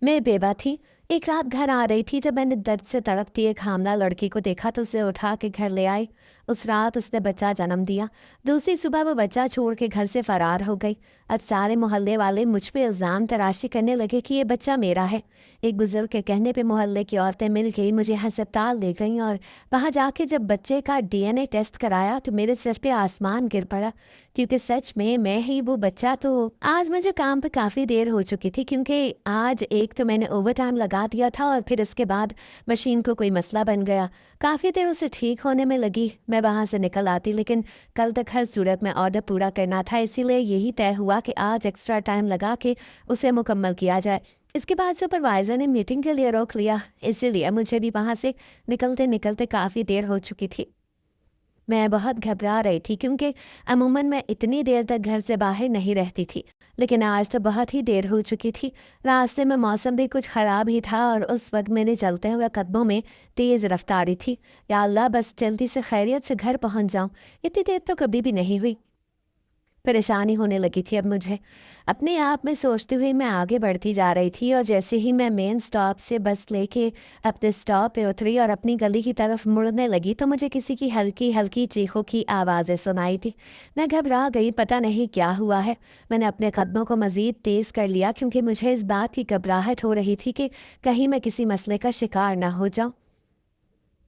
मैं बेवा थी। एक रात घर आ रही थी जब मैंने दर्द से तड़पती एक हामला लड़की को देखा तो उसे उठा के घर ले आई। उस रात उसने बच्चा जन्म दिया। दूसरी सुबह वो बच्चा छोड़ के घर से फरार हो गई। आज सारे मोहल्ले वाले मुझ पे इल्ज़ाम तराशी करने लगे कि ये बच्चा मेरा है। एक बुजुर्ग के कहने पे मोहल्ले की औरतें मिल गई, मुझे अस्पताल ले गईं और वहाँ जाके जब बच्चे का डीएनए टेस्ट कराया तो मेरे सिर पे आसमान गिर पड़ा, क्योंकि सच में मैं ही वो बच्चा। तो आज मुझे काम पे काफ़ी देर हो चुकी थी, क्योंकि आज एक तो मैंने ओवर टाइम लगा दिया था और फिर इसके बाद मशीन को कोई मसला बन गया। काफ़ी देर उसे ठीक होने में लगी। मैं वहाँ से निकल आती, लेकिन कल तक हर सूरत में ऑर्डर पूरा करना था, इसीलिए यही तय हुआ कि आज एक्स्ट्रा टाइम लगा के उसे मुकम्मल किया जाए। इसके बाद सुपरवाइज़र ने मीटिंग के लिए रोक लिया, इसीलिए मुझे भी वहाँ से निकलते निकलते काफ़ी देर हो चुकी थी। मैं बहुत घबरा रही थी, क्योंकि अमूमन मैं इतनी देर तक घर से बाहर नहीं रहती थी, लेकिन आज तो बहुत ही देर हो चुकी थी। रास्ते में मौसम भी कुछ ख़राब ही था और उस वक्त मेरे चलते हुए कदमों में तेज़ रफ्तारी थी। या अल्लाह, बस जल्दी से खैरियत से घर पहुंच जाऊं। इतनी देर तो कभी भी नहीं हुई। परेशानी होने लगी थी अब मुझे। अपने आप में सोचते हुए मैं आगे बढ़ती जा रही थी और जैसे ही मैं मेन स्टॉप से बस लेके अपने स्टॉप पे उतरी और अपनी गली की तरफ मुड़ने लगी तो मुझे किसी की हल्की हल्की चीखों की आवाज़ें सुनाई थी। मैं घबरा गई, पता नहीं क्या हुआ है। मैंने अपने कदमों को मज़ीद तेज़ कर लिया, क्योंकि मुझे इस बात की घबराहट हो रही थी कि कहीं मैं किसी मसले का शिकार ना हो जाऊँ,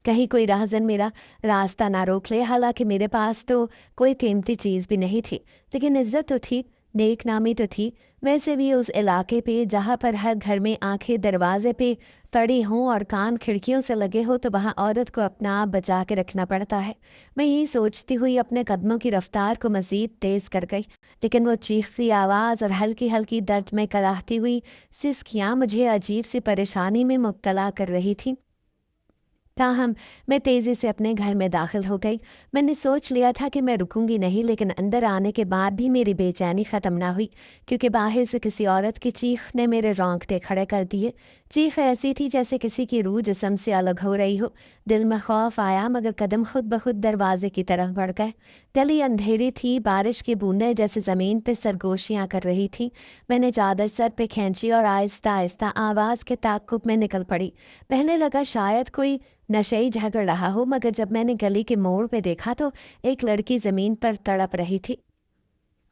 कहीं कोई राहज़न मेरा रास्ता ना रोक ले। हालांकि मेरे पास तो कोई कीमती चीज़ भी नहीं थी, लेकिन इज्जत तो थी, नेक नामी तो थी। वैसे भी उस इलाके पे जहाँ पर हर घर में आंखें दरवाजे पे पड़ी हों और कान खिड़कियों से लगे हो, तो वहाँ औरत को अपना आप बचा के रखना पड़ता है। मैं यही सोचती हुई अपने कदमों की रफ्तार को मज़ीद तेज़ कर गई, लेकिन वो चीखती आवाज़ और हल्की हल्की दर्द में कराहती हुई सिसकियाँ मुझे अजीब सी परेशानी में मुब्तला कर रही थी। ताहम मैं तेज़ी से अपने घर में दाखिल हो गई। मैंने सोच लिया था कि मैं रुकूंगी नहीं, लेकिन अंदर आने के बाद भी मेरी बेचैनी ख़त्म ना हुई, क्योंकि बाहर से किसी औरत की चीख ने मेरे रोंगटे खड़े कर दिए। चीख ऐसी थी जैसे किसी की रूह जिस्म से अलग हो रही हो। दिल में खौफ आया, मगर कदम खुद ब खुद दरवाजे की तरफ बढ़ गए। गली अंधेरी थी, बारिश की बूंदें जैसे ज़मीन पे सरगोशियाँ कर रही थीं। मैंने चादर सर पे खींची और आहिस्ता आहिस्ता आवाज़ के ताक़ुब में निकल पड़ी। पहले लगा शायद कोई नशेई झगड़ रहा हो, मगर जब मैंने गली के मोड़ पे देखा तो एक लड़की ज़मीन पर तड़प रही थी।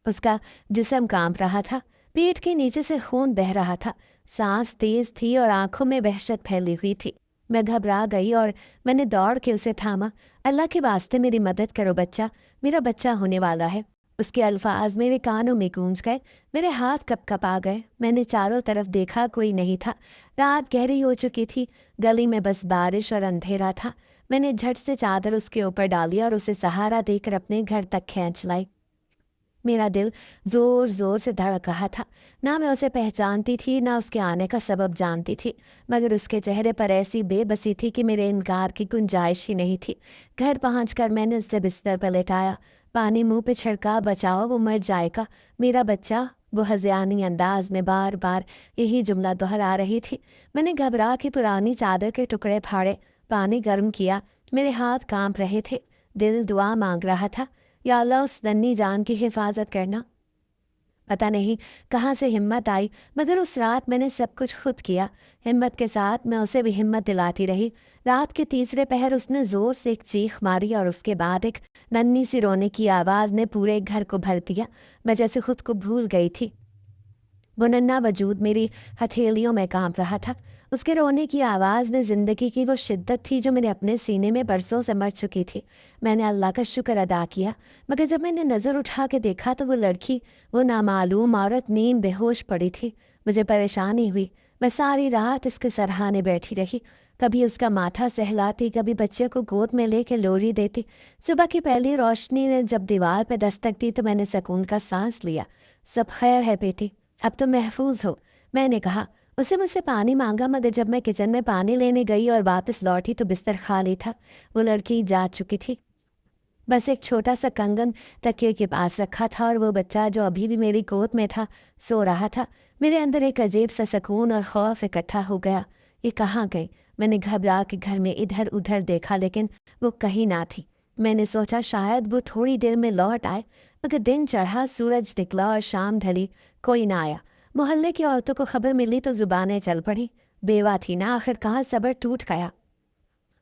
उसका जिस्म कांप रहा था, पेट के नीचे से खून बह रहा था, सांस तेज थी और आंखों में वहशत फैली हुई थी। मैं घबरा गई और मैंने दौड़ के उसे थामा। अल्लाह के वास्ते मेरी मदद करो बच्चा, मेरा बच्चा होने वाला है। उसके अल्फाज मेरे कानों में गूंज गए। मेरे हाथ कपकपा गए। मैंने चारों तरफ देखा, कोई नहीं था। रात गहरी हो चुकी थी। गली में बस बारिश और अंधेरा था। मैंने झट से चादर उसके ऊपर डाली और उसे सहारा देकर अपने घर तक खींच लाई। मेरा दिल ज़ोर ज़ोर से धड़क रहा था। ना मैं उसे पहचानती थी, ना उसके आने का सबब जानती थी, मगर उसके चेहरे पर ऐसी बेबसी थी कि मेरे इनकार की गुंजाइश ही नहीं थी। घर पहुंचकर मैंने उसे बिस्तर पर लेटाया, पानी मुंह पे छिड़का, बचाओ वो मर जाएगा, मेरा बच्चा। वो हज़ियानी अंदाज में बार बार यही जुमला दोहरा रही थी। मैंने घबरा के पुरानी चादर के टुकड़े फाड़े, पानी गर्म किया। मेरे हाथ कांप रहे थे, दिल दुआ मांग रहा था, या अल्लाह उस नन्ही जान की हिफाजत करना। पता नहीं कहाँ से हिम्मत आई, मगर उस रात मैंने सब कुछ खुद किया। हिम्मत के साथ मैं उसे भी हिम्मत दिलाती रही। रात के तीसरे पहर उसने ज़ोर से एक चीख मारी और उसके बाद एक नन्ही सी रोने की आवाज़ ने पूरे घर को भर दिया। मैं जैसे खुद को भूल गई थी। वो नन्हा वजूद मेरी हथेलियों में कांप रहा था। उसके रोने की आवाज़ में ज़िंदगी की वो शिद्दत थी जो मेरे अपने सीने में बरसों से मर चुकी थी। मैंने अल्लाह का शुक्र अदा किया, मगर जब मैंने नज़र उठा के देखा तो वो लड़की, वो नामालूम औरत नीम बेहोश पड़ी थी। मुझे परेशानी हुई। मैं सारी रात उसके सरहाने बैठी रही, कभी उसका माथा सहलाती, कभी बच्चे को गोद में लेके लोरी देती। सुबह की पहली रोशनी ने जब दीवार पर दस्तक दी तो मैंने सुकून का सांस लिया। सब खैर है बेटी, अब तो महफूज हो, मैंने कहा। उसे मुझसे पानी मांगा, मगर जब मैं किचन में पानी लेने गई और वापस लौटी तो बिस्तर खाली था। वो लड़की जा चुकी थी। बस एक छोटा सा कंगन तकिए के पास रखा था और वो बच्चा जो अभी भी मेरी गोद में था सो रहा था। मेरे अंदर एक अजीब सा सुकून और खौफ इकट्ठा हो गया। ये कहाँ गई? मैंने घबरा के घर में इधर उधर देखा, लेकिन वो कहीं ना थी। मैंने सोचा शायद वो थोड़ी देर में लौट आए, मगर दिन चढ़ा, सूरज निकला और शाम ढली, कोई ना आया। मोहल्ले की औरतों को खबर मिली तो जुबानें चल पड़ी। बेवा थी ना, आखिरकार सब्र टूट गया।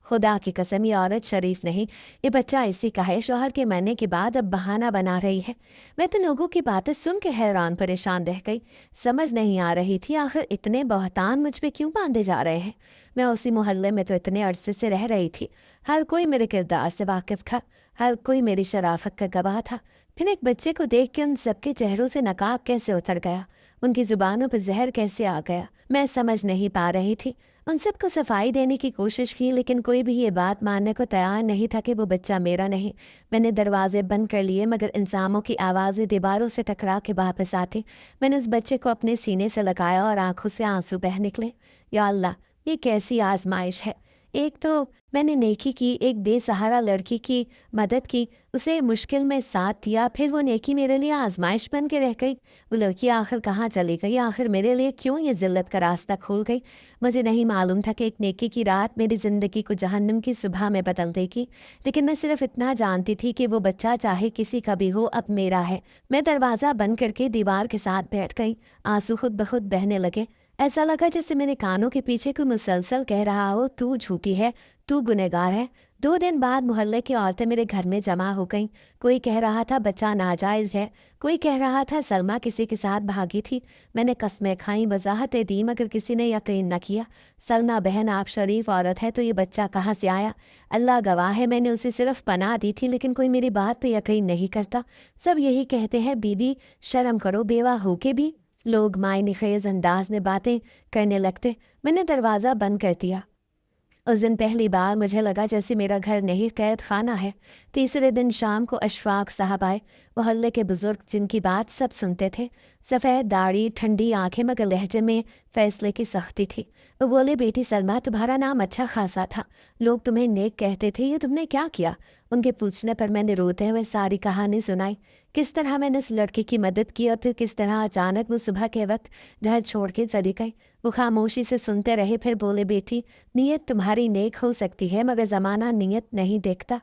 खुदा की कसम, ये औरत शरीफ नहीं, ये बच्चा इसी का है। शौहर के मरने के बाद अब बहाना बना रही है। मैं तो लोगों की बातें सुन के हैरान परेशान रह गई। समझ नहीं आ रही थी आखिर इतने बहतान मुझ पे क्यों बांधे जा रहे हैं। मैं उसी मोहल्ले में तो इतने अरसे से रह रही थी। हर कोई मेरे किरदार से वाकिफ था, हर कोई मेरी शराफत का गवाह था। फिर एक बच्चे को देख के उन सबके चेहरों से नकाब कैसे उतर गया, उनकी जुबानों पर जहर कैसे आ गया, मैं समझ नहीं पा रही थी। उन सबको सफाई देने की कोशिश की, लेकिन कोई भी ये बात मानने को तैयार नहीं था कि वो बच्चा मेरा नहीं। मैंने दरवाजे बंद कर लिए, मगर इंसानों की आवाज़ें दीवारों से टकरा के वापस आती। मैंने उस बच्चे को अपने सीने से लगाया और आंखों से आंसू बह निकले। या अल्लाह, ये कैसी आजमाइश है। एक तो मैंने नेकी की, एक बेसहारा लड़की की मदद की, उसे मुश्किल में साथ दिया, फिर वो नेकी मेरे लिए आजमाइश बन के रह गई। वो लड़की आखिर कहाँ चली गई, आखिर मेरे लिए क्यों ये जिल्लत का रास्ता खोल गई। मुझे नहीं मालूम था कि एक नेकी की रात मेरी ज़िंदगी को जहन्नुम की सुबह में बदल देगी, लेकिन मैं सिर्फ इतना जानती थी कि वो बच्चा चाहे किसी का भी हो अब मेरा है। मैं दरवाज़ा बंद करके दीवार के साथ बैठ गई। आंसू खुद ब खुद बहने लगे। ऐसा लगा जैसे मेरे कानों के पीछे कोई मुसलसल कह रहा हो, तू झूठी है, तू गुनहगार है। 2 दिन बाद मोहल्ले की औरतें मेरे घर में जमा हो गईं। कोई कह रहा था बच्चा नाजायज़ है, कोई कह रहा था सलमा किसी के साथ भागी थी। मैंने कस्में खाई, वजाहतें दी, मगर किसी ने यकीन न किया। सलमा बहन, आप शरीफ औरत है तो ये बच्चा कहाँ से आया? अल्लाह गवाह है, मैंने उसे सिर्फ पनाह दी थी, लेकिन कोई मेरी बात पे यकीन नहीं करता। सब यही कहते हैं, बीबी शर्म करो, बेवा हो के भी। लोग मायने खेज अंदाज में बातें करने लगते। मैंने दरवाज़ा बंद कर दिया। उस दिन पहली बार मुझे लगा जैसे मेरा घर नहीं कैद खाना है। तीसरे दिन शाम को अशफाक साहब आए, मोहल्ले के बुजुर्ग जिनकी बात सब सुनते थे। सफ़ेद दाढ़ी, ठंडी आंखें, मगर लहजे में फैसले की सख्ती थी। वो बोले, बेटी सलमा, तुम्हारा नाम अच्छा खासा था, लोग तुम्हें नेक कहते थे, ये तुमने क्या किया? उनके पूछने पर मैंने रोते हुए सारी कहानी सुनाई। किस तरह मैंने उस लड़की की मदद की और फिर किस तरह अचानक वो सुबह के वक्त घर छोड़ के चली गई। वो खामोशी से सुनते रहे, फिर बोले, बेटी नीयत तुम्हारी नेक हो सकती है, मगर ज़माना नीयत नहीं देखता।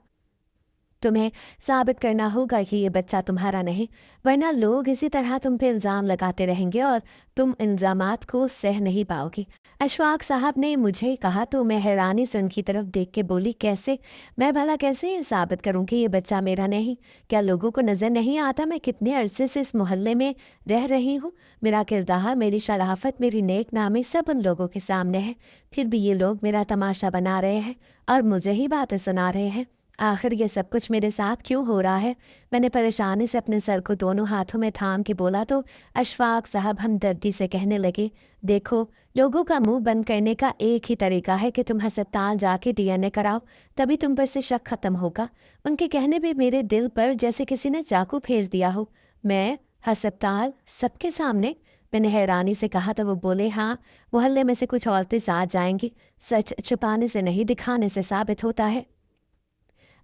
तुम्हें साबित करना होगा कि ये बच्चा तुम्हारा नहीं, वरना लोग इसी तरह तुम पे इल्ज़ाम लगाते रहेंगे और तुम इल्ज़ामात को सह नहीं पाओगी। अशफाक साहब ने मुझे कहा तो मैं हैरानी से उनकी तरफ देख के बोली, कैसे? मैं भला कैसे ये साबित करूं कि ये बच्चा मेरा नहीं? क्या लोगों को नज़र नहीं आता मैं कितने अरसे से इस मोहल्ले में रह रही हूँ? मेरा किरदार, मेरी शराफत, मेरी नेक नामी सब उन लोगों के सामने है। फिर भी ये लोग मेरा तमाशा बना रहे हैं और मुझे ही बातें सुना रहे हैं। आखिर ये सब कुछ मेरे साथ क्यों हो रहा है? मैंने परेशानी से अपने सर को दोनों हाथों में थाम के बोला तो अशफाक साहब हमदर्दी से कहने लगे, देखो, लोगों का मुंह बंद करने का एक ही तरीका है कि तुम हस्पताल जाके डीएनए कराओ, तभी तुम पर से शक खत्म होगा। उनके कहने पे मेरे दिल पर जैसे किसी ने चाकू फेर दिया हो। मैं हस्पताल? सबके सामने? मैंने हैरानी से कहा तो वो बोले, हाँ, मोहल्ले में से कुछ औरतें साथ जाएंगी। सच छुपाने से नहीं, दिखाने से साबित होता है।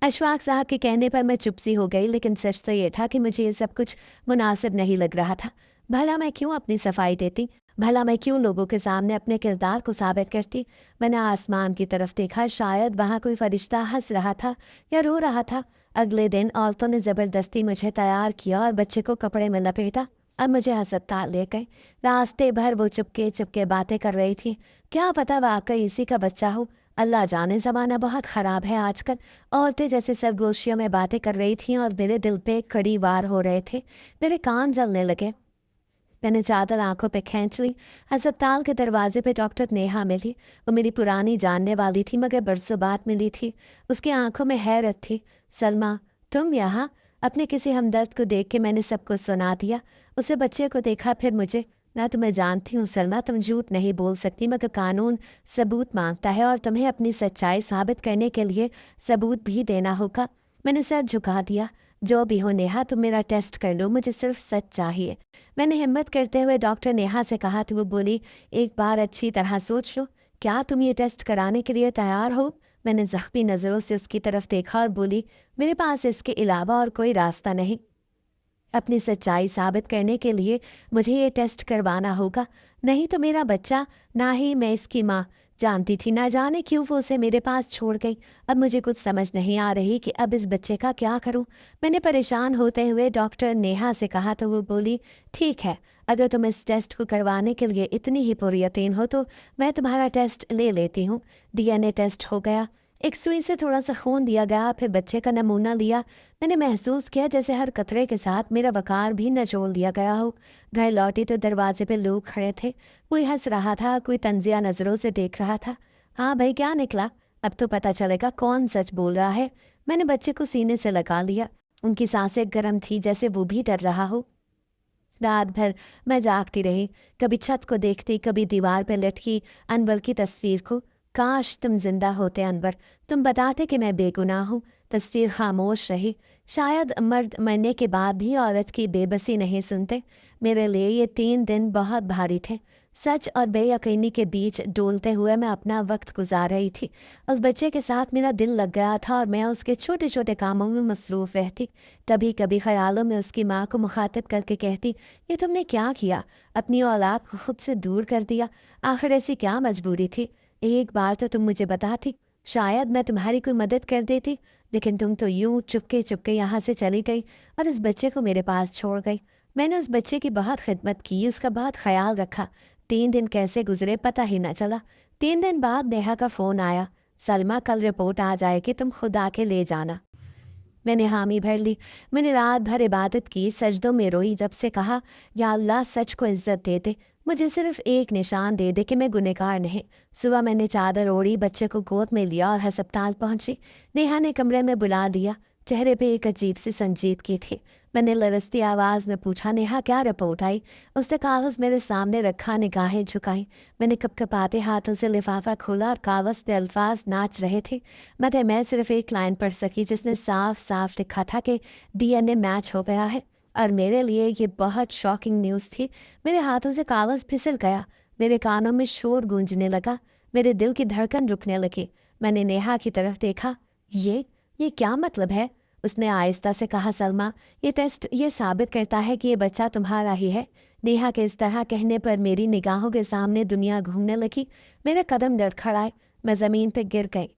अशफाक साहब के कहने पर मैं चुप सी हो गई, लेकिन सच तो ये था कि मुझे ये सब कुछ मुनासिब नहीं लग रहा था। भला मैं क्यों अपनी सफाई देती? भला मैं क्यों लोगों के सामने अपने किरदार को साबित करती? मैंने आसमान की तरफ देखा, शायद वहाँ कोई फरिश्ता हंस रहा था या रो रहा था। अगले दिन औरतों ने ज़बरदस्ती मुझे तैयार किया और बच्चे को कपड़े में लपेटा। अब मुझे हस्पताल ले गए। रास्ते भर वो चुपके चुपके बातें कर रही थी। क्या पता वाकई इसी का बच्चा हो। अल्लाह जाने, ज़माना बहुत ख़राब है आजकल। औरतें जैसे सरगोशियों में बातें कर रही थीं और मेरे दिल पे कड़ी वार हो रहे थे। मेरे कान जलने लगे। मैंने चादर आंखों पे खींच ली। अस्पताल के दरवाजे पे डॉक्टर नेहा मिली। वो मेरी पुरानी जानने वाली थी, मगर बरसों बाद मिली थी। उसकी आंखों में हैरत थी। सलमा, तुम यहाँ? अपने किसी हमदर्द को देख के मैंने सब कुछ सुना दिया। उसे बच्चे को देखा, फिर मुझे। ना तो मैं जानती हूँ सलमा, तुम झूठ नहीं बोल सकती, मगर कानून सबूत मांगता है और तुम्हें अपनी सच्चाई साबित करने के लिए सबूत भी देना होगा। मैंने सर झुका दिया। जो भी हो नेहा, तुम मेरा टेस्ट कर लो, मुझे सिर्फ सच चाहिए। मैंने हिम्मत करते हुए डॉक्टर नेहा से कहा तो वो बोली, एक बार अच्छी तरह सोच लो, क्या तुम ये टेस्ट कराने के लिए तैयार हो? मैंने ज़ख्मी नज़रों से उसकी तरफ देखा और बोली, मेरे पास इसके अलावा और कोई रास्ता नहीं। अपनी सच्चाई साबित करने के लिए मुझे ये टेस्ट करवाना होगा, नहीं तो मेरा बच्चा, ना ही मैं इसकी माँ जानती थी, ना जाने क्यों वो उसे मेरे पास छोड़ गई। अब मुझे कुछ समझ नहीं आ रही कि अब इस बच्चे का क्या करूं। मैंने परेशान होते हुए डॉक्टर नेहा से कहा तो वो बोली, ठीक है, अगर तुम इस टेस्ट को करवाने के लिए इतनी ही पुरयकीन हो तो मैं तुम्हारा टेस्ट ले लेती हूँ। डीएनए टेस्ट हो गया, एक सुई से थोड़ा सा खून दिया गया, फिर बच्चे का नमूना लिया। मैंने महसूस किया जैसे हर कतरे के साथ मेरा वकार भी निचोड़ दिया गया हो। घर लौटी तो दरवाजे पे लोग खड़े थे, कोई हंस रहा था, कोई तंजिया नज़रों से देख रहा था। हाँ भाई, क्या निकला? अब तो पता चलेगा कौन सच बोल रहा है। मैंने बच्चे को सीने से लगा लिया, उनकी सांसें गर्म थी जैसे वो भी डर रहा हो। रात भर मैं जागती रही, कभी छत को देखती, कभी दीवार पर लटकी अनवर की तस्वीर को। काश तुम जिंदा होते अनवर, तुम बताते कि मैं बेगुनाह हूँ। तस्वीर खामोश रही। शायद मर्द मरने के बाद भी औरत की बेबसी नहीं सुनते। मेरे लिए ये 3 दिन बहुत भारी थे। सच और बेयकीनी के बीच डोलते हुए मैं अपना वक्त गुजार रही थी। उस बच्चे के साथ मेरा दिल लग गया था और मैं उसके छोटे छोटे कामों में मसरूफ़ रहती। कभी कभी ख्यालों में उसकी माँ को मुखातिब करके कहती, ये तुमने क्या किया? अपनी औलाद को खुद से दूर कर दिया। आखिर ऐसी क्या मजबूरी थी? एक बार तो तुम मुझे बताती, शायद मैं तुम्हारी कोई मदद कर देती। लेकिन तुम तो यूं चुपके चुपके यहाँ से चली गई और इस बच्चे को मेरे पास छोड़ गई। मैंने उस बच्चे की बहुत खिदमत की, उसका बहुत ख्याल रखा। 3 दिन कैसे गुजरे पता ही न चला। 3 दिन बाद नेहा का फ़ोन आया, सलमा कल रिपोर्ट आ जाएगी, तुम खुद आके ले जाना। मैंने हामी भर ली। मैंने रात भर इबादत की, सजदों में रोई, जब से कहा, या अल्लाह सच को इज्जत दे दे, मुझे सिर्फ एक निशान दे दे कि मैं गुनहगार नहीं। सुबह मैंने चादर ओढ़ी, बच्चे को गोद में लिया और अस्पताल पहुंची। नेहा ने कमरे में बुला दिया, चेहरे पे एक अजीब सी संजीदगी थी। मैंने लरसती आवाज़ में पूछा, नेहा क्या रिपोर्ट आई? उसने कागज़ मेरे सामने रखा, निगाहें झुकाई। मैंने कपकपाते हाथों से लिफाफा खोला और कागज़ से अल्फाज नाच रहे थे, मगर मैं सिर्फ एक लाइन पढ़ सकी जिसने साफ साफ लिखा था कि डीएनए मैच हो गया है। और मेरे लिए ये बहुत शॉकिंग न्यूज़ थी। मेरे हाथों से कागज़ फिसल गया, मेरे कानों में शोर गूंजने लगा, मेरे दिल की धड़कन रुकने लगी। मैंने नेहा की तरफ देखा। ये क्या मतलब है? उसने आहिस्ता से कहा, सलमा, ये टेस्ट ये साबित करता है कि ये बच्चा तुम्हारा ही है। नेहा के इस तरह कहने पर मेरी निगाहों के सामने दुनिया घूमने लगी। मेरे कदम लड़खड़ाए, मैं ज़मीन पर गिर गई।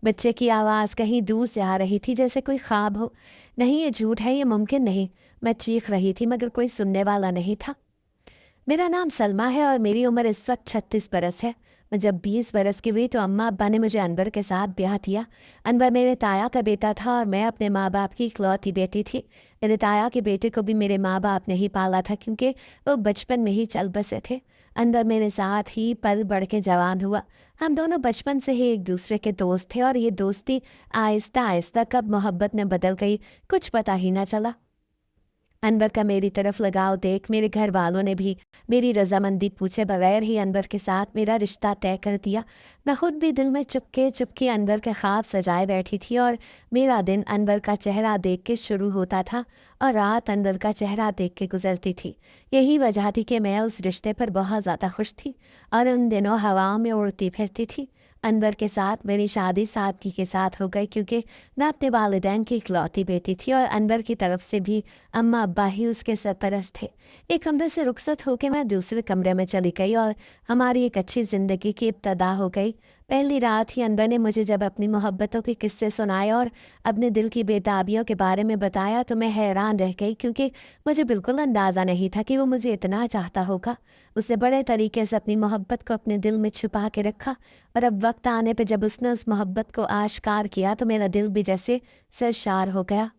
बच्चे की आवाज़ कहीं दूर से आ रही थी, जैसे कोई ख्वाब हो। नहीं, ये झूठ है, ये मुमकिन नहीं। मैं चीख रही थी मगर कोई सुनने वाला नहीं था। मेरा नाम सलमा है और मेरी उम्र इस वक्त 36 बरस है। मैं जब 20 बरस की हुई तो अम्मा अब्बा ने मुझे अनवर के साथ ब्याह दिया। अनवर मेरे ताया का बेटा था और मैं अपने माँ बाप की इकलौती बेटी थी। मेरे ताया के बेटे को भी मेरे माँ बाप ने ही पाला था, क्योंकि वो बचपन में ही चल बसे थे। अनवर मेरे साथ ही पल बढ़ के जवान हुआ। हम दोनों बचपन से ही एक दूसरे के दोस्त थे और ये दोस्ती आहिस्ता आहिस्ता कब मोहब्बत में बदल गई, कुछ पता ही ना चला। अनवर का मेरी तरफ लगाव देख मेरे घर वालों ने भी मेरी रजामंदी पूछे बगैर ही अनवर के साथ मेरा रिश्ता तय कर दिया। मैं खुद भी दिल में चुपके चुपके अनवर के ख्वाब सजाए बैठी थी और मेरा दिन अनवर का चेहरा देख के शुरू होता था और रात अनवर का चेहरा देख के गुजरती थी। यही वजह थी कि मैं उस रिश्ते पर बहुत ज़्यादा खुश थी और उन दिनों हवाओं में उड़ती फिरती थी। अनवर के साथ मेरी शादी सादगी के साथ हो गई, क्योंकि मैं अपने वालिदैन की इकलौती बेटी थी और अनवर की तरफ से भी अम्मा अब्बा ही उसके सरपरस्त थे। एक कमरे से रुखसत होकर मैं दूसरे कमरे में चली गई और हमारी एक अच्छी ज़िंदगी की इब्तदा हो गई। पहली रात ही अनवर ने मुझे जब अपनी मोहब्बतों के किस्से सुनाए और अपने दिल की बेताबियों के बारे में बताया तो मैं हैरान रह गई, क्योंकि मुझे बिल्कुल अंदाज़ा नहीं था कि वो मुझे इतना चाहता होगा। उसने बड़े तरीके से अपनी मोहब्बत को अपने दिल में छुपा के रखा और अब वक्त आने पर जब उसने उस मोहब्बत को आश्कार किया तो मेरा दिल भी जैसे सरशार हो गया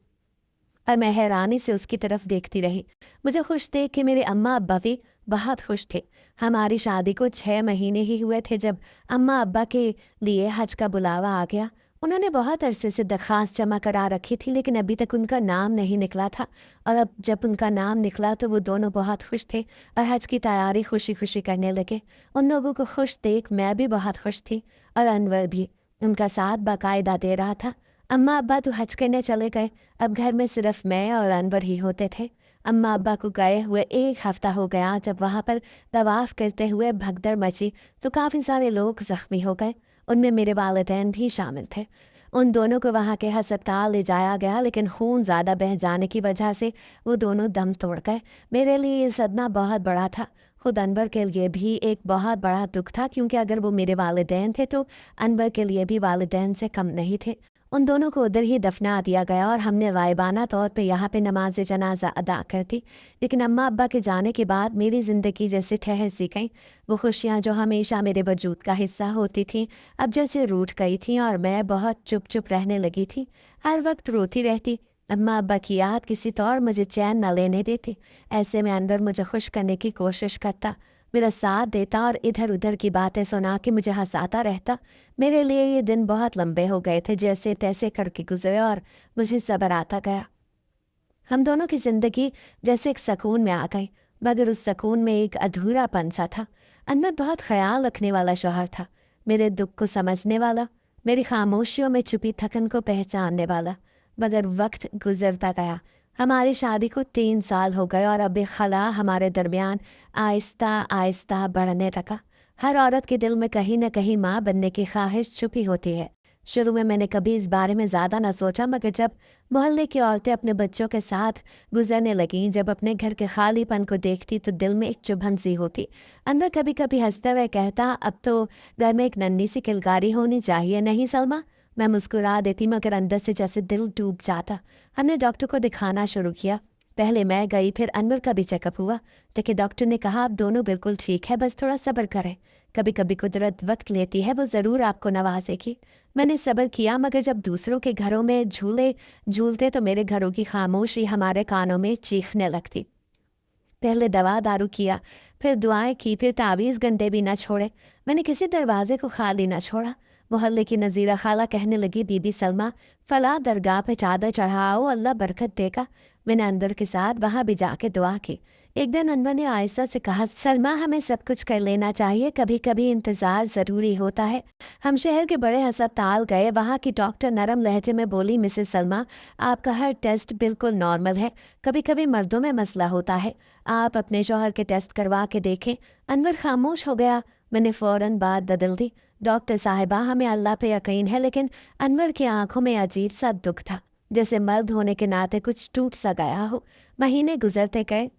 और मैं हैरानी से उसकी तरफ देखती रही। मुझे खुश देख के मेरे अम्मा अब्बा भी बहुत खुश थे। हमारी शादी को 6 महीने ही हुए थे जब अम्मा अब्बा के लिए हज का बुलावा आ गया। उन्होंने बहुत अरसे से दरख्वास्त जमा करा रखी थी, लेकिन अभी तक उनका नाम नहीं निकला था और अब जब उनका नाम निकला तो वो दोनों बहुत खुश थे और हज की तैयारी खुशी खुशी करने लगे। उन लोगों को खुश देख मैं भी बहुत खुश थी और अनवर भी उनका साथ बाकायदा दे रहा था। अम्मा अब्बा तो हज करने चले गए, अब घर में सिर्फ मैं और अनवर ही होते थे। अम्मा अब्बा को गए हुए 1 हफ्ता हो गया। जब वहाँ पर तवाफ़ करते हुए भगदड़ मची तो काफ़ी सारे लोग ज़ख्मी हो गए, उनमें मेरे वालिदैन भी शामिल थे। उन दोनों को वहाँ के अस्पताल ले जाया गया, लेकिन खून ज़्यादा बह जाने की वजह से वो दोनों दम तोड़ गए। मेरे लिए ये सदमा बहुत बड़ा था। खुद अनवर के लिए भी एक बहुत बड़ा दुख था, क्योंकि अगर वो मेरे वालिदैन थे तो अनवर के लिए भी वालिदैन से कम नहीं थे। उन दोनों को उधर ही दफना दिया गया और हमने गायबाना तौर पे यहाँ पे नमाज जनाजा अदा कर दी। लेकिन अम्मा अब्बा के जाने के बाद मेरी ज़िंदगी जैसे ठहर सी गई। वो खुशियाँ जो हमेशा मेरे वजूद का हिस्सा होती थीं, अब जैसे रूठ गई थीं और मैं बहुत चुप चुप रहने लगी थी। हर वक्त रोती रहती। अम्मा अब्बा की याद किसी तौर मुझे चैन न लेने देती। ऐसे में अनवर मुझे खुश करने की कोशिश करता, मेरा साथ देता और इधर उधर की बातें सुना के मुझे हंसाता रहता। मेरे लिए ये दिन बहुत लंबे हो गए थे, जैसे तैसे करके गुजरे और मुझे सब्र आता गया। हम दोनों की ज़िंदगी जैसे एक सकून में आ गई, मगर उस सकून में एक अधूरापन सा था। अनवर बहुत ख्याल रखने वाला शौहर था, मेरे दुख को समझने वाला, मेरी खामोशियों में छुपी थकन को पहचानने वाला। मगर वक्त गुजरता गया। हमारी शादी को 3 साल हो गए और अब एक खला हमारे दरमियान आहिस्ता आहिस्ता बढ़ने लगा। हर औरत के दिल में कहीं न कहीं माँ बनने की ख्वाहिश छुपी होती है। शुरू में मैंने कभी इस बारे में ज़्यादा न सोचा, मगर जब मोहल्ले की औरतें अपने बच्चों के साथ गुजरने लगीं, जब अपने घर के खालीपन को देखती तो दिल में एक चुभन सी होती। अंदर कभी कभी हंसते हुए कहता, अब तो घर में एक नन्ही सी किलकारी होनी चाहिए, नहीं सलमा? मैं मुस्कुरा देती, मगर अंदर से जैसे दिल डूब जाता। हमने डॉक्टर को दिखाना शुरू किया। पहले मैं गई, फिर अनवर का भी चेकअप हुआ। लेकिन डॉक्टर ने कहा, आप दोनों बिल्कुल ठीक है, बस थोड़ा सब्र करें। कभी कभी कुदरत वक्त लेती है, वो ज़रूर आपको नवाजेगी। मैंने सब्र किया, मगर जब दूसरों के घरों में झूले झूलते तो मेरे घरों की खामोशी हमारे कानों में चीखने लगती। पहले दवा दारू किया, फिर दुआएं की, फिर तावीज़ गंडे भी न छोड़े। मैंने किसी दरवाजे को खाली न छोड़ा। मोहल्ले की नज़ीरा खाला कहने लगी, बीबी सलमा, फला दरगाह पे चादर चढ़ाओ, अल्लाह बरकत देगा। मैंने अंदर के साथ वहाँ भी जाके दुआ की। एक दिन अनवर ने आयशा से कहा, सलमा, हमें सब कुछ कर लेना चाहिए, कभी कभी इंतज़ार ज़रूरी होता है। हम शहर के बड़े अस्पताल गए। वहाँ की डॉक्टर नरम लहजे में बोली, मिसेस सलमा, आपका हर टेस्ट बिल्कुल नॉर्मल है। कभी कभी मर्दों में मसला होता है, आप अपने शौहर के टेस्ट करवा के देखें। अनवर खामोश हो गया। मैंने फ़ौरन बात बदल दी, डॉक्टर साहिबा, हमें अल्लाह पे यकीन है। लेकिन अनवर की आंखों में अजीब सा दुख था, जैसे मर्द होने के नाते कुछ टूट सा गया हो। महीने गुजरते गए,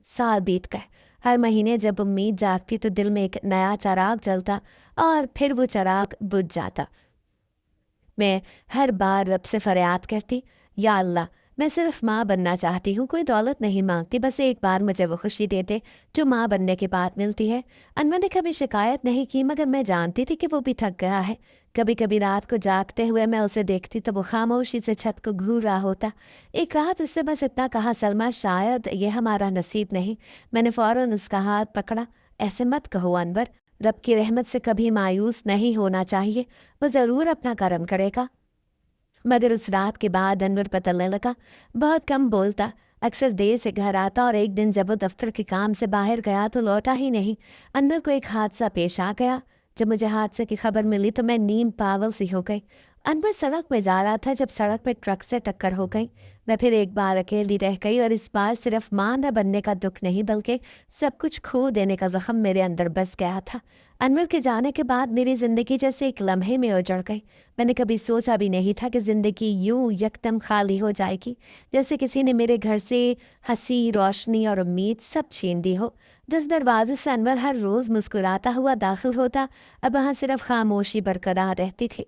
साल बीत गए। हर महीने जब उम्मीद जागती तो दिल में एक नया चिराग जलता और फिर वो चिराग बुझ जाता। मैं हर बार रब से फरियाद करती, या अल्लाह, मैं सिर्फ माँ बनना चाहती हूँ, कोई दौलत नहीं मांगती, बस एक बार मुझे वो खुशी दे दे जो माँ बनने के बाद मिलती है। अनवर ने कभी शिकायत नहीं की, मगर मैं जानती थी कि वो भी थक गया है। कभी कभी रात को जागते हुए मैं उसे देखती तो वो खामोशी से छत को घूर रहा होता। एक रात उससे बस इतना कहा, सलमा, शायद ये हमारा नसीब नहीं। मैंने फ़ौरन उसका हाथ पकड़ा। ऐसे मत कहो अनवर, रब की रहमत से कभी मायूस नहीं होना चाहिए, वो ज़रूर अपना करम करेगा। मगर उस रात के बाद अनवर बदलने लगा, बहुत कम बोलता, अक्सर देर से घर आता और एक दिन जब वो दफ्तर के काम से बाहर गया तो लौटा ही नहीं। अनवर को एक हादसा पेश आ गया। जब मुझे हादसे की खबर मिली तो मैं नीम पागल सी हो गई। अनवर सड़क में जा रहा था जब सड़क पर ट्रक से टक्कर हो गई। मैं फिर एक बार अकेली रह गई और इस बार सिर्फ माँ न बनने का दुख नहीं, बल्कि सब कुछ खो देने का जख्म मेरे अंदर बस गया था। अनवर के जाने के बाद मेरी ज़िंदगी जैसे एक लम्हे में उजड़ गई। मैंने कभी सोचा भी नहीं था कि ज़िंदगी यूं यकदम खाली हो जाएगी, जैसे किसी ने मेरे घर से हंसी, रोशनी और उम्मीद सब छीन दी हो। जिस दरवाजे से अनवर हर रोज़ मुस्कुराता हुआ दाखिल होता, अब वहाँ सिर्फ खामोशी बरकरार रहती थी।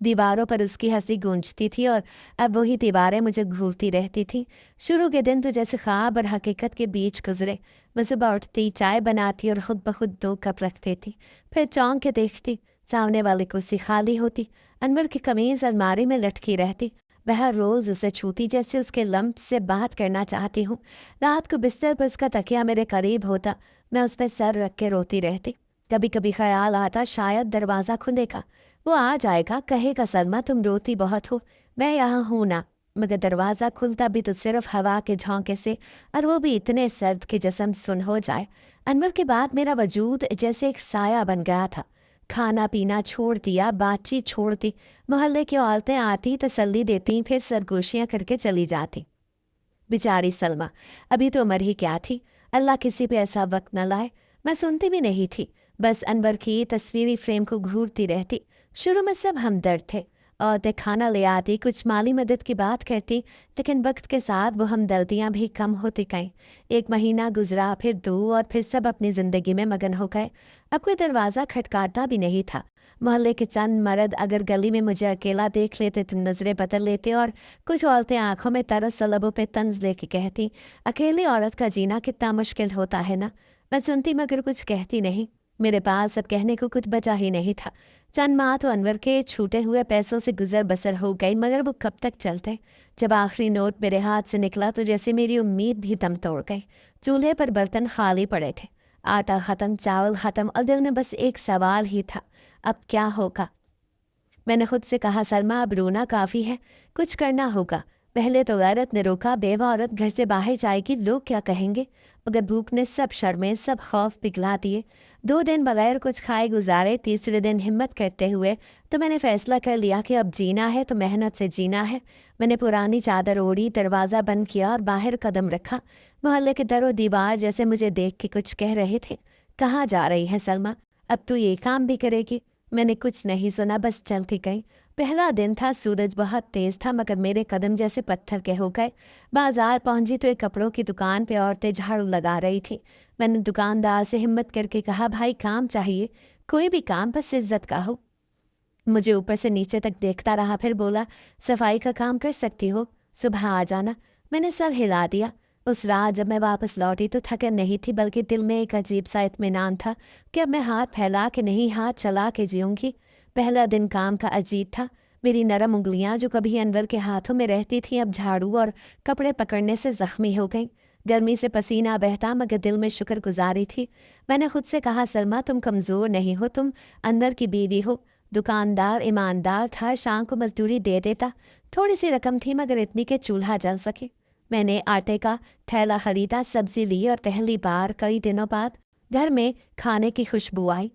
दीवारों पर उसकी हंसी गूंजती थी और अब वही दीवारें मुझे घूरती रहती थीं। शुरू के दिन तो जैसे ख्वाब और हकीकत के बीच गुजरे। मैं सुबह उठती, चाय बनाती और ख़ुद ब खुद 2 कप रख देती। फिर चौंक के देखती, सामने वाली कुर्सी खाली होती। अनवर की कमीज़ अलमारी में लटकी रहती। वह हर रोज़ उसे छूती, जैसे उसके लम्ब से बात करना चाहती हूँ। रात को बिस्तर पर उसका तकिया मेरे करीब होता, मैं उस पर सर रख के रोती रहती। कभी कभी ख्याल आता, शायद दरवाज़ा खुलेगा, वो आ जाएगा, कहेगा, सलमा, तुम रोती बहुत हो, मैं यहाँ हूँ ना। मगर दरवाज़ा खुलता भी तो सिर्फ हवा के झोंके से, और वो भी इतने सर्द कि जिस्म सुन हो जाए। अनवर के बाद मेरा वजूद जैसे एक साया बन गया था। खाना पीना छोड़ दिया, बातचीत छोड़ दी। मोहल्ले की औरतें आती, तसल्ली देती, फिर सरगोशियाँ करके चली जाती। बेचारी सलमा, अभी तो उम्र ही क्या थी, अल्लाह किसी पे ऐसा वक्त न लाए। मैं सुनती भी नहीं थी, बस अनवर की तस्वीरी फ्रेम को घूरती रहती। शुरू में सब हमदर्द थे, औरतें खाना ले आती, कुछ माली मदद की बात करती, लेकिन वक्त के साथ वो हमदर्दियाँ भी कम होती गईं। 1 महीना गुजरा, फिर 2 और फिर सब अपनी ज़िंदगी में मगन हो गए। अब कोई दरवाज़ा खटखटाता भी नहीं था। मोहल्ले के चंद मर्द अगर गली में मुझे अकेला देख लेते तो नज़रें बदल लेते, और कुछ औरतें आंखों में तरस लबों पे तंज लेके कहती, अकेली औरत का जीना कितना मुश्किल होता है ना। मैं सुनती मगर कुछ कहती नहीं। मेरे पास अब कहने को कुछ बचा ही नहीं था। चंद माह तो अनवर के छूटे हुए पैसों से गुजर बसर हो गई, मगर वो कब तक चलते। जब आखिरी नोट मेरे हाथ से निकला तो जैसे मेरी उम्मीद भी दम तोड़ गई। चूल्हे पर बर्तन खाली पड़े थे, आटा ख़त्म, चावल ख़त्म, और दिल में बस एक सवाल ही था, अब क्या होगा। मैंने खुद से कहा, सलमा अब रोना काफ़ी है, कुछ करना होगा। पहले तो गैरत ने रोका, बेवा औरत घर से बाहर जाएगी, लोग क्या कहेंगे। मगर भूख ने सब शर्में, सब खौफ पिघला दिए। 2 दिन बगैर कुछ खाए गुजारे। तीसरे दिन हिम्मत करते हुए तो मैंने फैसला कर लिया कि अब जीना है तो मेहनत से जीना है। मैंने पुरानी चादर ओढ़ी, दरवाज़ा बंद किया और बाहर कदम रखा। मोहल्ले के दरो दीवार जैसे मुझे देख के कुछ कह रहे थे, कहाँ जा रही है सलमा, अब तू ये काम भी करेगी। मैंने कुछ नहीं सुना, बस चलती गई। पहला दिन था, सूरज बहुत तेज़ था, मगर मेरे कदम जैसे पत्थर के हो गए। बाजार पहुंची तो एक कपड़ों की दुकान पे औरतें झाड़ू लगा रही थी। मैंने दुकानदार से हिम्मत करके कहा, भाई काम चाहिए, कोई भी काम, बस इज्जत का हो। मुझे ऊपर से नीचे तक देखता रहा, फिर बोला, सफाई का काम कर सकती हो, सुबह आ जाना। मैंने सर हिला दिया। उस रात जब मैं वापस लौटी तो थकन नहीं थी, बल्कि दिल में एक अजीब सा इत्मीनान था कि अब मैं हाथ फैला के नहीं, हाथ चला के जीऊँगी। पहला दिन काम का अजीब था। मेरी नरम उंगलियां जो कभी अनवर के हाथों में रहती थीं, अब झाड़ू और कपड़े पकड़ने से ज़ख्मी हो गईं। गर्मी से पसीना बहता, मगर दिल में शुक्रगुजारी थी। मैंने खुद से कहा, सलमा तुम कमज़ोर नहीं हो, तुम अनवर की बीवी हो। दुकानदार ईमानदार था, शाम को मजदूरी दे देता। थोड़ी सी रकम थी, मगर इतनी कि चूल्हा जल सके। मैंने आटे का थैला खरीदा, सब्जी ली, और पहली बार कई दिनों बाद घर में खाने की खुशबू आई।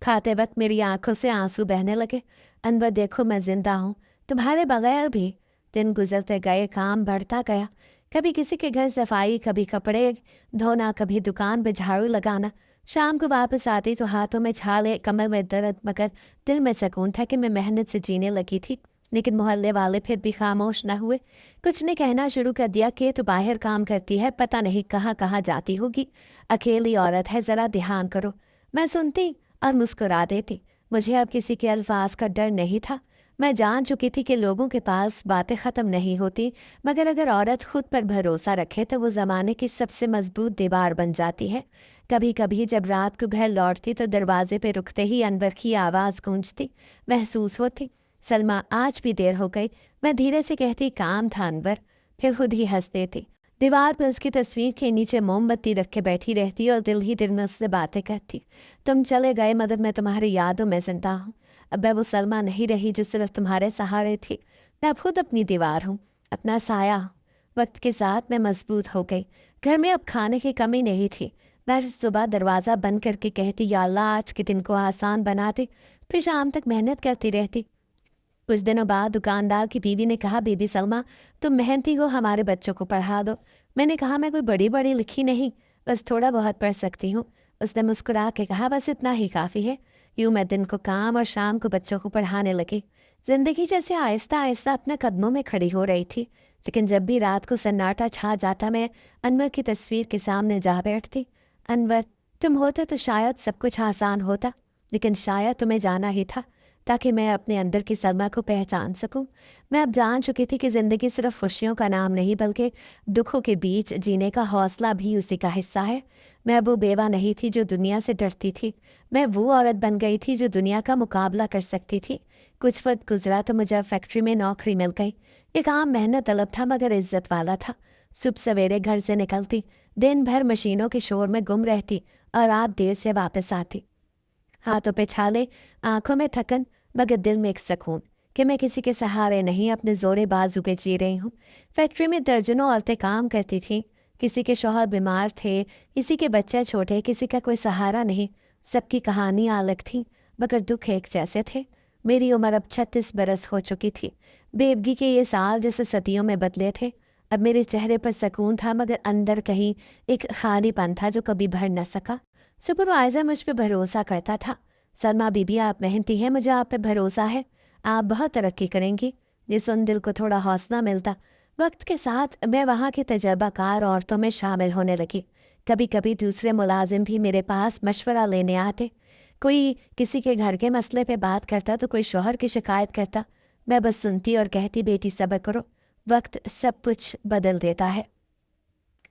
खाते वक्त मेरी आंखों से आंसू बहने लगे। अनवर देखो, मैं जिंदा हूँ, तुम्हारे बगैर भी। दिन गुजरते गए, काम बढ़ता गया। कभी किसी के घर सफाई, कभी कपड़े धोना, कभी दुकान पे झाड़ू लगाना। शाम को वापस आती तो हाथों में छाले, कमर में दर्द, मगर दिल में सुकून था कि मैं मेहनत से जीने लगी थी। लेकिन मोहल्ले वाले फिर भी खामोश न हुए। कुछ ने कहना शुरू कर दिया कि तो बाहर काम करती है, पता नहीं कहाँ कहाँ जाती होगी, अकेली औरत है, ज़रा ध्यान करो। मैं सुनती और मुस्कुरा देती। मुझे अब किसी के अल्फाज का डर नहीं था। मैं जान चुकी थी कि लोगों के पास बातें ख़त्म नहीं होती, मगर अगर औरत खुद पर भरोसा रखे तो वो ज़माने की सबसे मजबूत दीवार बन जाती है। कभी कभी जब रात को घर लौटती तो दरवाजे पे रुकते ही अनवर की आवाज़ गूंजती, महसूस होती, सलमा आज भी देर हो गई। मैं धीरे से कहती, काम था अनवर। फिर खुद ही हंस देती। दीवार पर उसकी तस्वीर के नीचे मोमबत्ती रख के बैठी रहती और दिल ही दिल में उससे बातें करती। तुम चले गए, मगर मैं तुम्हारी यादों में जिंदा हूँ। अब मैं वो सलमा नहीं रही जो सिर्फ तुम्हारे सहारे थी। मैं अब खुद अपनी दीवार हूँ, अपना साया हूँ। वक्त के साथ मैं मजबूत हो गई। घर में अब खाने की कमी नहीं थी। मैं सुबह दरवाज़ा बंद करके कहती, या अल्लाह आज के दिन को आसान बना दे। फिर शाम तक मेहनत करती रहती। कुछ दिनों बाद दुकानदार की बीवी ने कहा, बीबी सलमा तुम मेहनती हो, हमारे बच्चों को पढ़ा दो। मैंने कहा, मैं कोई बड़ी बड़ी लिखी नहीं, बस थोड़ा बहुत पढ़ सकती हूँ। उसने मुस्कुरा के कहा, बस इतना ही काफ़ी है। यूँ मैं दिन को काम और शाम को बच्चों को पढ़ाने लगी। जिंदगी जैसे आहिस्ता आहिस्ता अपने कदमों में खड़ी हो रही थी। लेकिन जब भी रात को सन्नाटा छा जाता, मैं अनवर की तस्वीर के सामने जा बैठती। अनवर, तुम होते तो शायद सब कुछ आसान होता, लेकिन शायद तुम्हें जाना ही था ताकि मैं अपने अंदर की सलमा को पहचान सकूं। मैं अब जान चुकी थी कि ज़िंदगी सिर्फ खुशियों का नाम नहीं, बल्कि दुखों के बीच जीने का हौसला भी उसी का हिस्सा है। मैं अब वो बेवा नहीं थी जो दुनिया से डरती थी। मैं वो औरत बन गई थी जो दुनिया का मुकाबला कर सकती थी। कुछ वक्त गुजरा तो मुझे फैक्ट्री में नौकरी मिल गई। ये काम मेहनत तलब था, मगर इज्जत वाला था। सुबह सवेरे घर से निकलती, दिन भर मशीनों के शोर में गुम रहती और रात देर से वापस आती। हाथों पे छाले, आंखों में थकन, मगर दिल में एक सुकून कि मैं किसी के सहारे नहीं, अपने जोरे बाजू पे जी रही हूँ। फैक्ट्री में दर्जनों औरतें काम करती थीं। किसी के शौहर बीमार थे, किसी के बच्चे छोटे, किसी का कोई सहारा नहीं। सबकी कहानियाँ अलग थीं, मगर दुख एक जैसे थे। मेरी उम्र अब 36 बरस हो चुकी थी। बेवगी के ये साल जैसे सदियों में बदले थे। अब मेरे चेहरे पर सुकून था, मगर अंदर कहीं एक खालीपन था जो कभी भर न सका। सुपरवाइज़र मुझ पर भरोसा करता था। सलमा बीबी, आप मेहनती हैं, मुझे आप पे भरोसा है। आप बहुत तरक्की करेंगी। ये सुन दिल को थोड़ा हौसला मिलता। वक्त के साथ मैं वहाँ की तजर्बाकार औरतों में शामिल होने लगी। कभी कभी दूसरे मुलाजिम भी मेरे पास मशवरा लेने आते। कोई किसी के घर के मसले पे बात करता तो कोई शौहर की शिकायत करता। मैं बस सुनती और कहती, बेटी सब्र करो, वक्त सब कुछ बदल देता है।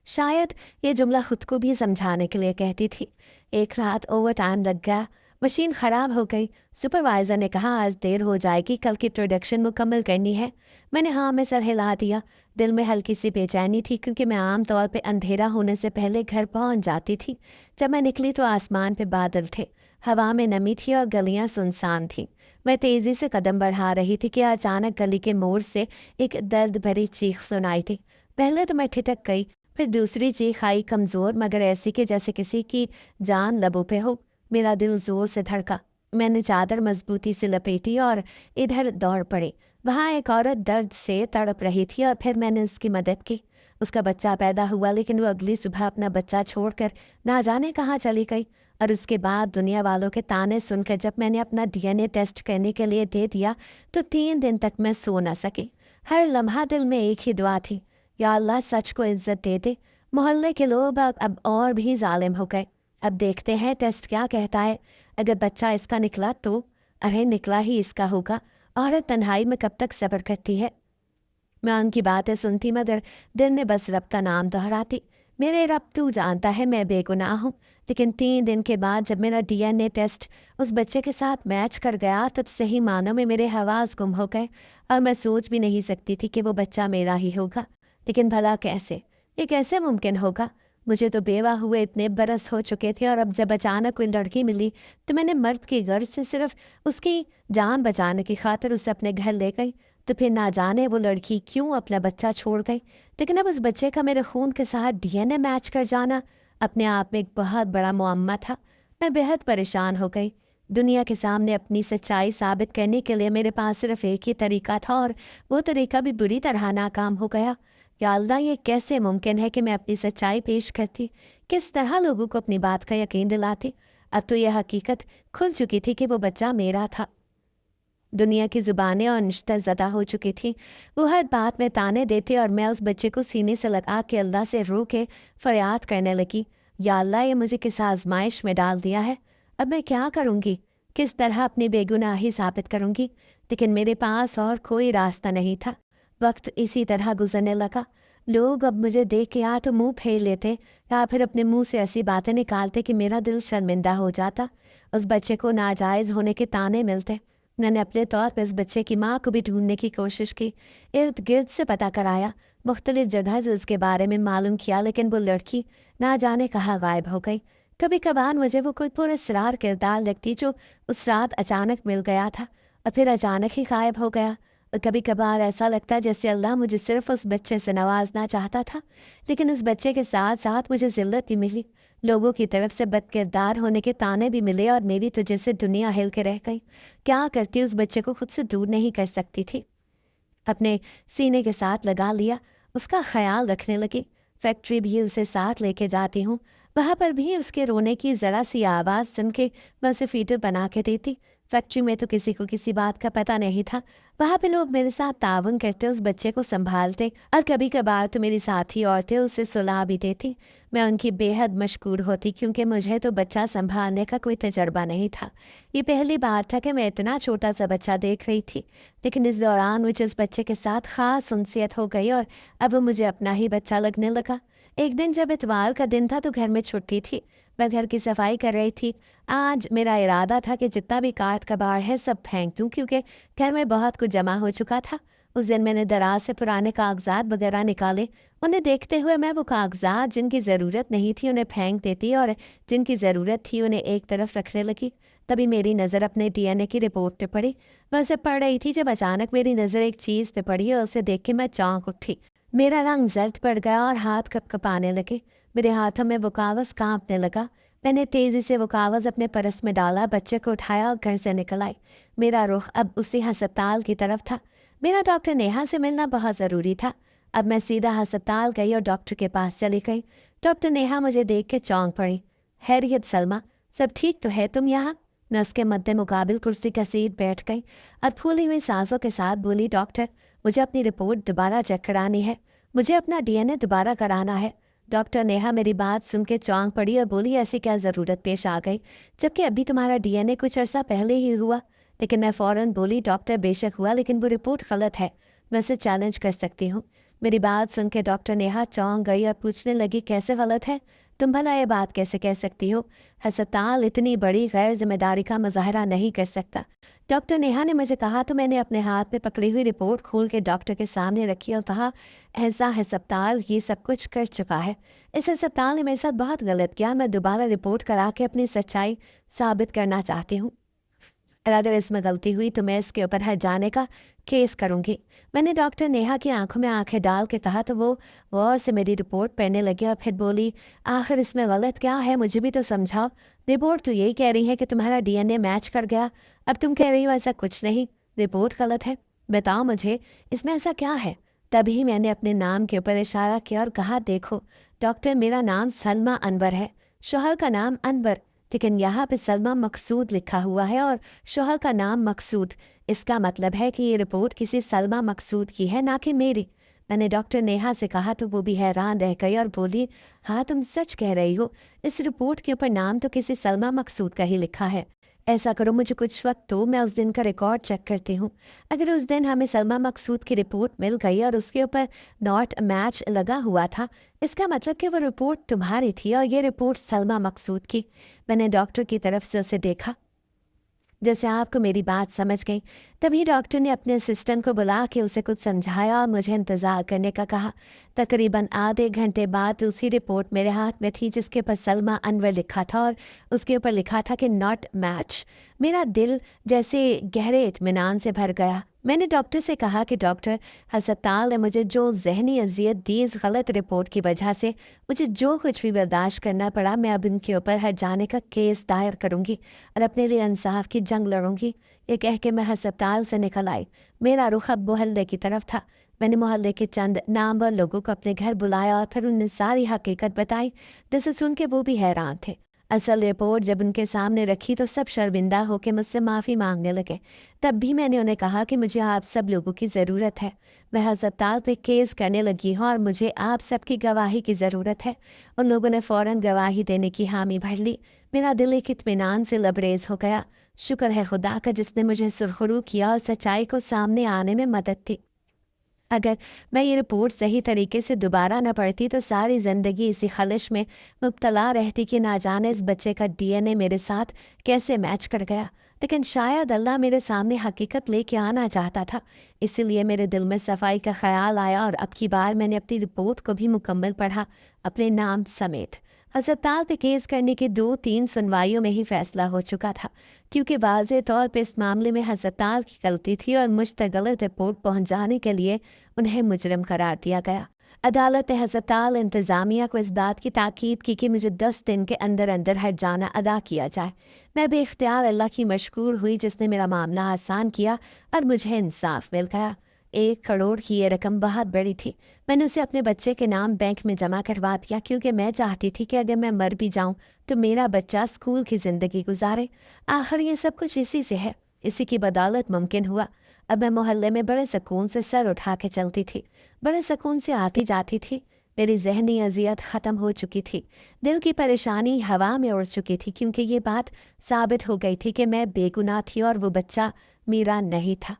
शायद ये जुमला खुद को भी समझाने के लिए कहती थी। एक रात ओवर टाइम लग गया, मशीन ख़राब हो गई। सुपरवाइज़र ने कहा आज देर हो जाएगी, कल की प्रोडक्शन मुकम्मल करनी है। मैंने हाँ में सर हिला दिया। दिल में हल्की सी बेचैनी थी क्योंकि मैं आम तौर पे अंधेरा होने से पहले घर पहुंच जाती थी। जब मैं निकली तो आसमान पे बादल थे, हवा में नमी थी और गलियां सुनसान थीं। मैं तेज़ी से कदम बढ़ा रही थी कि अचानक गली के मोड़ से एक दर्द भरी चीख सुनाई थी। पहले तो मैं ठिठक गई, फिर दूसरी चीख आई, कमज़ोर मगर ऐसी कि जैसे किसी की जान लबों पे हो। मेरा दिल ज़ोर से धड़का। मैंने चादर मजबूती से लपेटी और इधर दौड़ पड़ी। वहाँ एक औरत दर्द से तड़प रही थी और फिर मैंने उसकी मदद की। उसका बच्चा पैदा हुआ, लेकिन वो अगली सुबह अपना बच्चा छोड़कर ना जाने कहाँ चली गई। और उसके बाद दुनिया वालों के ताने सुनकर जब मैंने अपना डीएनए टेस्ट करने के लिए दे दिया तो 3 दिन तक मैं सो न सकी। हर लम्हा दिल में एक ही दुआ थी, या अल्लाह सच को इज्जत दे दे। मोहल्ले के लोग अब और भी जालिम हो गए। अब देखते हैं टेस्ट क्या कहता है। अगर बच्चा इसका निकला तो अरे निकला ही इसका होगा। औरत तन्हाई में कब तक सब्र करती है। मैं उनकी बातें सुनती मगर दिल में बस रब का नाम दोहराती। मेरे रब, तू जानता है मैं बेगुनाह हूँ। लेकिन 3 दिन के बाद जब मेरा डीएनए टेस्ट उस बच्चे के साथ मैच कर गया तो सही मानों में मेरे हवास गुम हो गए और मैं सोच भी नहीं सकती थी कि वो बच्चा मेरा ही होगा। लेकिन भला कैसे, ये कैसे मुमकिन होगा। मुझे तो बेवा हुए इतने बरस हो चुके थे और अब जब अचानक कोई लड़की मिली तो मैंने मर्द की गर्ज से सिर्फ उसकी जान बचाने की खातिर उसे अपने घर ले गई। तो फिर ना जाने वो लड़की क्यों अपना बच्चा छोड़ गई। लेकिन अब उस बच्चे का मेरे खून के साथ डीएनए मैच कर जाना अपने आप में एक बहुत बड़ा मुअम्मा था। मैं बेहद परेशान हो गई। दुनिया के सामने अपनी सच्चाई साबित करने के लिए मेरे पास सिर्फ एक ही तरीका था और वो तरीका भी बुरी तरह नाकाम हो गया। या अल्लाह, ये कैसे मुमकिन है कि मैं अपनी सच्चाई पेश करती, किस तरह लोगों को अपनी बात का यकीन दिलाती। अब तो यह हकीकत खुल चुकी थी कि वो बच्चा मेरा था। दुनिया की ज़ुबानें और निश्तर ज़दा हो चुकी थी। वो हर बात में ताने देते और मैं उस बच्चे को सीने से लगा के अल्लाह से रो के फरियाद करने लगी, या अल्लाह, ये मुझे किस आजमाइश में डाल दिया है। अब मैं क्या करूँगी, किस तरह अपनी बेगुनाही साबित करूँगी। लेकिन मेरे पास और कोई रास्ता नहीं था। वक्त इसी तरह गुजरने लगा। लोग अब मुझे देख के या तो मुंह फेर लेते या फिर अपने मुंह से ऐसी बातें निकालते कि मेरा दिल शर्मिंदा हो जाता। उस बच्चे को नाजायज़ होने के ताने मिलते। मैंने अपने तौर पर इस बच्चे की माँ को भी ढूंढने की कोशिश की, इर्द गिर्द से पता कराया, मुख्तलिफ जगह से उसके बारे में मालूम किया, लेकिन वो लड़की ना जाने कहाँ गायब हो गई। कभी कभार मुझे वो कोई पुरस्कार किरदार लगती जो उस रात अचानक मिल गया था और फिर अचानक ही गायब हो गया। और कभी कभार ऐसा लगता जैसे अल्लाह मुझे सिर्फ उस बच्चे से नवाजना चाहता था। लेकिन उस बच्चे के साथ साथ मुझे ज़िल्लत भी मिली। लोगों की तरफ से बदकिरदार होने के ताने भी मिले और मेरी तो जैसे दुनिया हिल के रह गई। क्या करती, उस बच्चे को खुद से दूर नहीं कर सकती थी। अपने सीने के साथ लगा लिया, उसका ख्याल रखने लगी। फैक्ट्री भी उसे साथ लेके जाती हूँ, वहाँ पर भी उसके रोने की ज़रा सी आवाज़ सुन के मैं उसे फीडर बना के देती। फैक्ट्री में तो किसी को किसी बात का पता नहीं था। वहाँ पे लोग मेरे साथ तावन करते, उस बच्चे को संभालते और कभी कभार तो मेरी साथी औरतें उसे सुला भी देती। मैं उनकी बेहद मशकूर होती क्योंकि मुझे तो बच्चा संभालने का कोई तजर्बा नहीं था। ये पहली बार था कि मैं इतना छोटा सा बच्चा देख रही थी। लेकिन इस दौरान मुझे उस बच्चे के साथ ख़ास उनसियत हो गई और अब वो मुझे अपना ही बच्चा लगने लगा। एक दिन जब इतवार का दिन था तो घर में छुट्टी थी। मैं घर की सफाई कर रही थी। आज मेरा इरादा था कि जितना भी काट कबाड़ है सब फेंक दूँ क्योंकि घर में बहुत कुछ जमा हो चुका था। उस दिन मैंने दराज से पुराने कागजात वगैरह निकाले। उन्हें देखते हुए मैं वो कागजात जिनकी ज़रूरत नहीं थी उन्हें फेंक देती और जिनकी ज़रूरत थी उन्हें एक तरफ रखने लगी। तभी मेरी नज़र अपने डीएनए की रिपोर्ट पे पड़ी। मैं उसे पढ़ रही थी जब अचानक मेरी नज़र एक चीज़ पे पड़ी और उसे देख के मैं चौंक उठी। मेरा रंग जर्द पड़ गया और हाथ कपकपाने लगे। मेरे हाथों में वो कागज़ कांपने लगा। मैंने तेज़ी से वो कागज़ अपने परस में डाला, बच्चे को उठाया और घर से निकल आई। मेरा रुख अब उसी हस्पताल की तरफ था। मेरा डॉक्टर नेहा से मिलना बहुत ज़रूरी था। अब मैं सीधा हस्पताल गई और डॉक्टर के पास चली गई। डॉक्टर नेहा मुझे देख के चौंक पड़ी। खैरियत सलमा, सब ठीक तो है तुम यहाँ? नर्स के मद्दे मुकाबिल कुर्सी का सीट बैठ गई और फूली हुई सांसों के साथ बोली, डॉक्टर मुझे अपनी रिपोर्ट दोबारा चेक करानी है, मुझे अपना डीएनए दोबारा कराना है। डॉक्टर नेहा मेरी बात सुन के चौंक पड़ी और बोली, ऐसी क्या ज़रूरत पेश आ गई, जबकि अभी तुम्हारा डीएनए कुछ अर्सा पहले ही हुआ। लेकिन मैं फ़ौरन बोली, डॉक्टर बेशक हुआ, लेकिन वो रिपोर्ट गलत है, मैं उसे चैलेंज कर सकती हूँ। मेरी बात सुन के डॉक्टर नेहा चौंक गई और पूछने लगी, कैसे गलत है? तुम भला ये बात कैसे कह सकती हो? अस्पताल इतनी बड़ी गैर जिम्मेदारी का मुजाहरा नहीं कर सकता। डॉक्टर नेहा ने मुझे कहा तो मैंने अपने हाथ में पकड़ी हुई रिपोर्ट खोल के डॉक्टर के सामने रखी और कहा, ऐसा अस्पताल ये सब कुछ कर चुका है, इस अस्पताल ने मेरे साथ बहुत गलत किया, मैं दोबारा रिपोर्ट करा के अपनी सच्चाई साबित करना चाहती हूँ। और अगर इसमें गलती हुई तो मैं इसके ऊपर हट जाने का केस करूंगी। मैंने डॉक्टर नेहा की आंखों में आंखें डाल के कहा तो वो गौर से मेरी रिपोर्ट पढ़ने लगी और फिर बोली, आखिर इसमें गलत क्या है, मुझे भी तो समझाओ। रिपोर्ट तो यही कह रही है कि तुम्हारा डीएनए मैच कर गया, अब तुम कह रही हो ऐसा कुछ नहीं, रिपोर्ट गलत है। बताओ मुझे इसमें ऐसा क्या है? तभी मैंने अपने नाम के ऊपर इशारा किया और कहा, देखो डॉक्टर, मेरा नाम सलमा अनवर है, शोहर का नाम अनवर, लेकिन यहाँ पे सलमा मकसूद लिखा हुआ है और शोहर का नाम मकसूद। इसका मतलब है कि ये रिपोर्ट किसी सलमा मकसूद की है, ना कि मेरी। मैंने डॉक्टर नेहा से कहा तो वो भी हैरान रह गई और बोली, हाँ तुम सच कह रही हो, इस रिपोर्ट के ऊपर नाम तो किसी सलमा मकसूद का ही लिखा है। ऐसा करो, मुझे कुछ वक्त तो मैं उस दिन का रिकॉर्ड चेक करती हूँ। अगर उस दिन हमें सलमा मकसूद की रिपोर्ट मिल गई और उसके ऊपर नॉट मैच लगा हुआ था, इसका मतलब कि वो रिपोर्ट तुम्हारी थी और ये रिपोर्ट सलमा मकसूद की। मैंने डॉक्टर की तरफ से उसे देखा जैसे आपको मेरी बात समझ गई। तभी डॉक्टर ने अपने असिस्टेंट को बुला के उसे कुछ समझाया और मुझे इंतज़ार करने का कहा। तकरीबन आधे घंटे बाद उसी रिपोर्ट मेरे हाथ में थी जिसके ऊपर सलमा अनवर लिखा था और उसके ऊपर लिखा था कि नॉट मैच। मेरा दिल जैसे गहरे इत्मीनान से भर गया। मैंने डॉक्टर से कहा कि डॉक्टर, अस्पताल ने मुझे जो जहनी अजियत दी इस गलत रिपोर्ट की वजह से, मुझे जो कुछ भी बर्दाश्त करना पड़ा, मैं अब इनके ऊपर हट जाने का केस दायर करूंगी और अपने लिए इंसाफ की जंग लड़ूंगी। ये कह के मैं अस्पताल से निकल आई। मेरा रुख अब मोहल्ले की तरफ था। मैंने मोहल्ले के चंद नामवर लोगों को अपने घर बुलाया और फिर उन्हें सारी हकीकत बताई, जिसे सुन के वो भी हैरान थे। असल रिपोर्ट जब उनके सामने रखी तो सब शर्मिंदा होकर मुझसे माफ़ी मांगने लगे। तब भी मैंने उन्हें कहा कि मुझे आप सब लोगों की ज़रूरत है। मैं अस्पताल पे केस करने लगी हूँ और मुझे आप सबकी गवाही की ज़रूरत है। उन लोगों ने फ़ौरन गवाही देने की हामी भर ली। मेरा दिल एक इत्मीनान से लबरेज हो गया। शुक्र है खुदा का जिसने मुझे सुरखरू किया और सच्चाई को सामने आने में मदद दी। अगर मैं ये रिपोर्ट सही तरीके से दोबारा न पढ़ती तो सारी ज़िंदगी इसी खलिश में मुब्तला रहती कि ना जाने इस बच्चे का डीएनए मेरे साथ कैसे मैच कर गया। लेकिन शायद अल्लाह मेरे सामने हकीकत लेके आना चाहता था, इसीलिए मेरे दिल में सफाई का ख्याल आया और अब की बार मैंने अपनी रिपोर्ट को भी मुकम्मल पढ़ा, अपने नाम समेत। अस्पताल पे केस करने की 2-3 सुनवाइयों में ही फैसला हो चुका था, क्योंकि वाज़े तौर पे इस मामले में अस्पताल की गलती थी और मुझ तक गलत रिपोर्ट पहुंचाने के लिए उन्हें मुजरिम करार दिया गया। अदालत ने अस्पताल इंतज़ामिया को इस बात की ताकीद की कि मुझे 10 दिन के अंदर अंदर हट जाना अदा किया जाए। मैं बेख्तियार अल्लाह की मशकूर हुई जिसने मेरा मामला आसान किया और मुझे इंसाफ मिल गया। 1 करोड़ की ये रकम बहुत बड़ी थी। मैंने उसे अपने बच्चे के नाम बैंक में जमा करवा दिया, क्योंकि मैं चाहती थी कि अगर मैं मर भी जाऊं तो मेरा बच्चा स्कूल की ज़िंदगी गुजारे। आखिर ये सब कुछ इसी से है, इसी की बदौलत मुमकिन हुआ। अब मैं मोहल्ले में बड़े सुकून से सर उठा के चलती थी, बड़े सुकून से आती जाती थी। मेरी जहनी अजियत ख़त्म हो चुकी थी, दिल की परेशानी हवा में उड़ चुकी थी, क्योंकि ये बात साबित हो गई थी कि मैं बेगुनाह थी और वो बच्चा मेरा नहीं था।